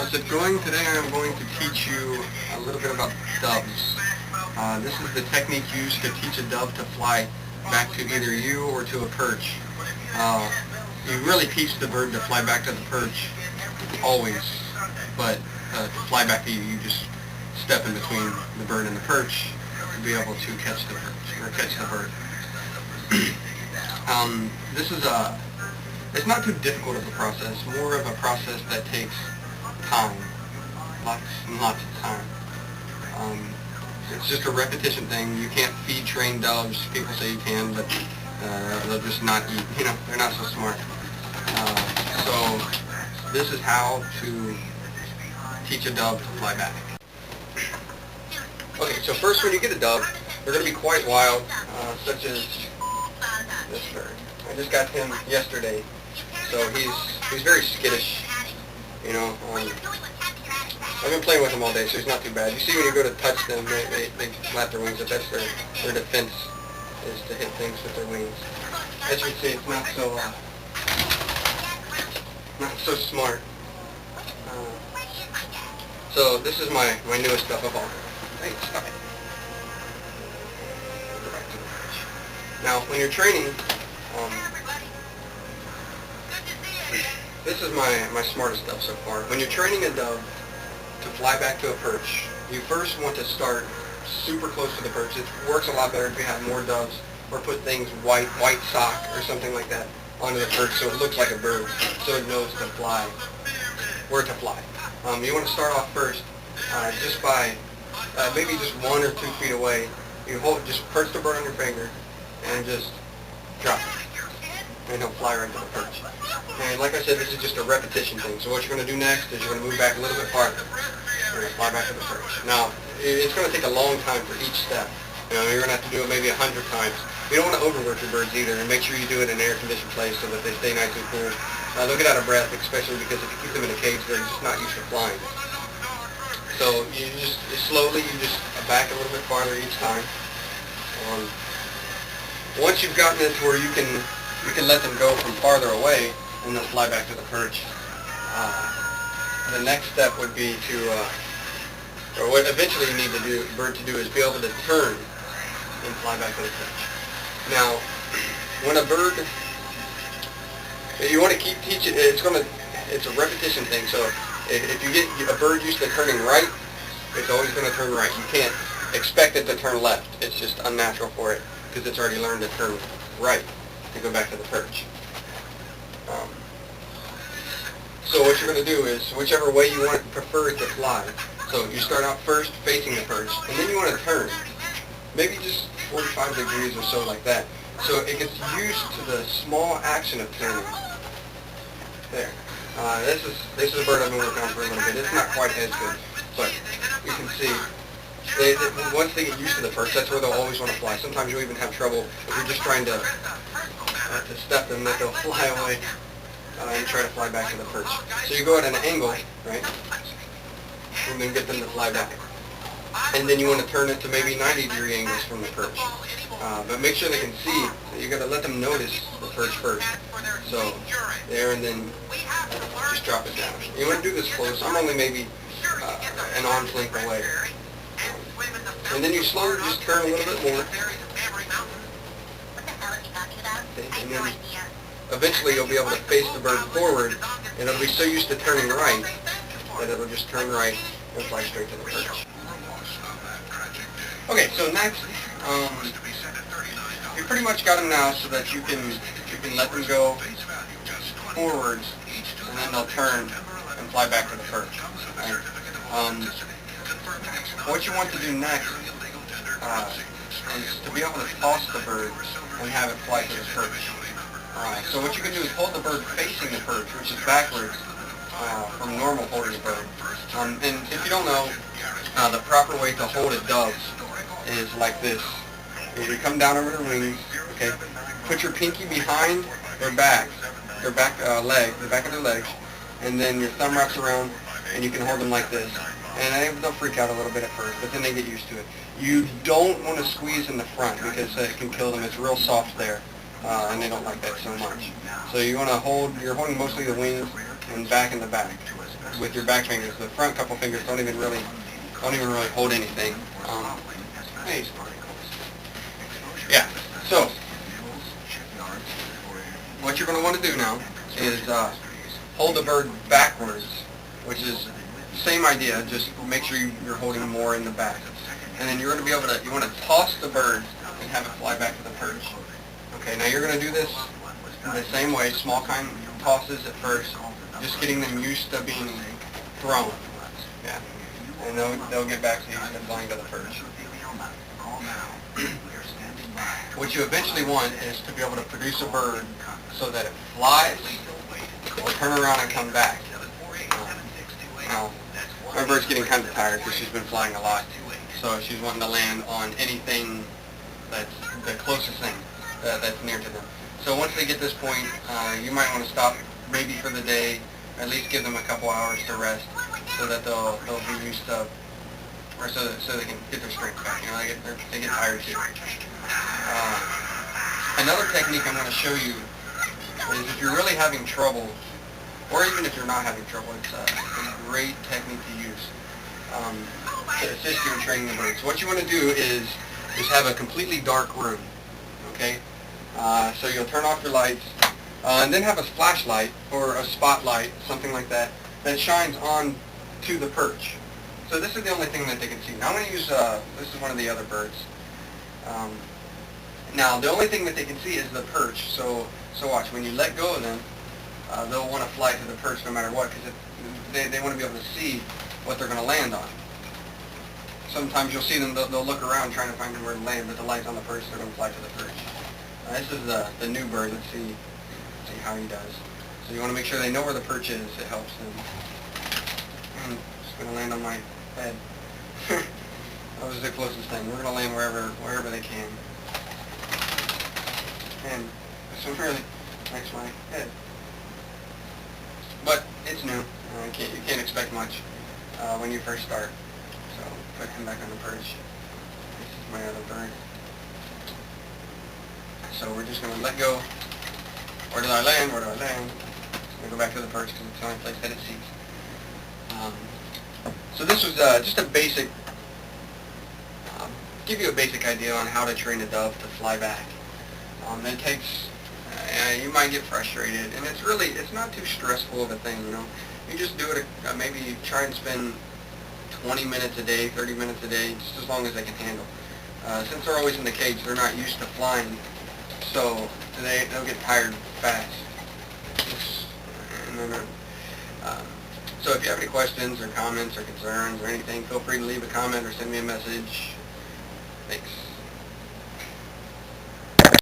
How's it going? Today I'm going to teach you a little bit about doves. This is the technique used to teach a dove to fly back to either you or to a perch. You really teach the bird to fly back to the perch always, but to fly back to you, you just step in between the bird and the perch to be able to catch the perch, or catch the bird. It's not too difficult of a process, more of a process that takes time, lots and lots of time. It's just a repetition thing. You can't feed trained doves. People say you can, but they'll just not eat. They're not so smart. So this is how to teach a dove to fly back. Okay, so first when you get a dove, they're going to be quite wild, such as this bird. I just got him yesterday, so he's very skittish. I've been playing with them all day, so he's not too bad. You see when you go to touch them, they flap their wings, but that's their defense, is to hit things with their wings. As you can see, it's not so smart. So this is my newest stuff of all. Hey, stop it. Go back to the bridge. Now, when you're training, this is my smartest stuff so far. When you're training a dove to fly back to a perch, you first want to start super close to the perch. It works a lot better if you have more doves, or put things white sock or something like that onto the perch so it looks like a bird, so it knows to fly, where to fly. You want to start off first just by maybe just 1 or 2 feet away. You just perch the bird on your finger and just drop it, and he'll fly right to the perch. And like I said, this is just a repetition thing. So what you're going to do next is you're going to move back a little bit farther. You're going to fly back to the perch. Now, it's going to take a long time for each step. You're going to have to do it maybe 100 times. You don't want to overwork your birds either, and make sure you do it in an air-conditioned place so that they stay nice and cool. They'll get out of breath, especially because if you keep them in a cage, they're just not used to flying. So you just slowly, back a little bit farther each time. Once you've gotten it to where you can let them go from farther away, and they'll fly back to the perch. The next step would be to, or what eventually you need the bird to do is be able to turn and fly back to the perch. Now, when a bird, you want to teach it, it's a repetition thing, so if you get a bird used to turning right, it's always going to turn right. You can't expect it to turn left. It's just unnatural for it, because it's already learned to turn right to go back to the perch. So what you're going to do is, whichever way you prefer it to fly, so you start out first facing the perch, and then you want to turn, maybe just 45 degrees or so like that, so it gets used to the small action of turning. There. This is a bird I've been working on for a little bit. It's not quite as good, but you can see, once they get used to the perch, that's where they'll always want to fly. Sometimes you'll even have trouble if you're just trying to step them, that they'll fly away and try to fly back to the perch. So you go at an angle, right, and then get them to fly back. And then you want to turn it to maybe 90-degree angles from the perch. But make sure they can see. You got to let them notice the perch first. So there, and then just drop it down. You want to do this close. I'm only maybe an arm's length away. And then you slowly just turn a little bit more. And then eventually you'll be able to face the bird forward, and it'll be so used to turning right that it'll just turn right and fly straight to the perch. Okay, so next, you pretty much got them now so that you can let them go forwards, and then they'll turn and fly back to the perch. Right? What you want to do next is to be able to toss the bird and have it fly to the perch. So what you can do is hold the bird facing the perch, which is backwards from normal holding a bird. And if you don't know, the proper way to hold a dove is like this. You come down over their wings, okay? Put your pinky behind their back leg, the back of their legs, and then your thumb wraps around, and you can hold them like this. And they'll freak out a little bit at first, but then they get used to it. You don't want to squeeze in the front because it can kill them. It's real soft there. And they don't like that so much. So you want to you're holding mostly the wings and back in the back. with your back fingers. The front couple fingers don't even really hold anything. Hey. Yeah. So what you're going to want to do now is hold the bird backwards, which is same idea, just make sure you're holding more in the back. And then you're going to be able to, you want to toss the bird and have it fly back to the perch. Okay, now you're going to do this the same way, small kind tosses at first, just getting them used to being thrown. Yeah, and they'll get back to you and flying to the perch. What you eventually want is to be able to produce a bird so that it flies, will turn around and come back. Now, my bird's getting kind of tired because she's been flying a lot, so she's wanting to land on anything that's the closest thing that's near to them. So once they get this point, you might want to stop maybe for the day, at least give them a couple hours to rest so that they'll be used to, or so they can get their strength back. You know, they get tired too. Another technique I'm going to show you is if you're really having trouble, or even if you're not having trouble, it's a great technique to use to assist you in training the bird. So what you want to do is have a completely dark room, okay? So you'll turn off your lights, and then have a flashlight or a spotlight, something like that, that shines on to the perch. So this is the only thing that they can see. Now I'm going to use, this is one of the other birds. Now the only thing that they can see is the perch, so watch, when you let go of them, they'll want to fly to the perch no matter what, because they want to be able to see what they're going to land on. Sometimes you'll see them, they'll look around trying to find where to land, but the light's on the perch, they're going to fly to the perch. This is the new bird. Let's see how he does. So you want to make sure they know where the perch is. It helps them. And it's going to land on my head. That was the closest thing. We're going to land wherever they can. And this one really likes my head. But it's new. You can't expect much when you first start. So put him back on the perch. This is my other bird. So we're just going to let go. Where did I land? Where do I land? I'm going to go back to the perch because it's the only place that it sees. So this was just a basic, give you a basic idea on how to train a dove to fly back. It takes, you might get frustrated, and it's not too stressful of a thing, you know. You just do it, maybe try and spend 20 minutes a day, 30 minutes a day, just as long as they can handle. Since they're always in the cage, they're not used to flying, so they'll get tired fast. So if you have any questions or comments or concerns or anything, feel free to leave a comment or send me a message. Thanks.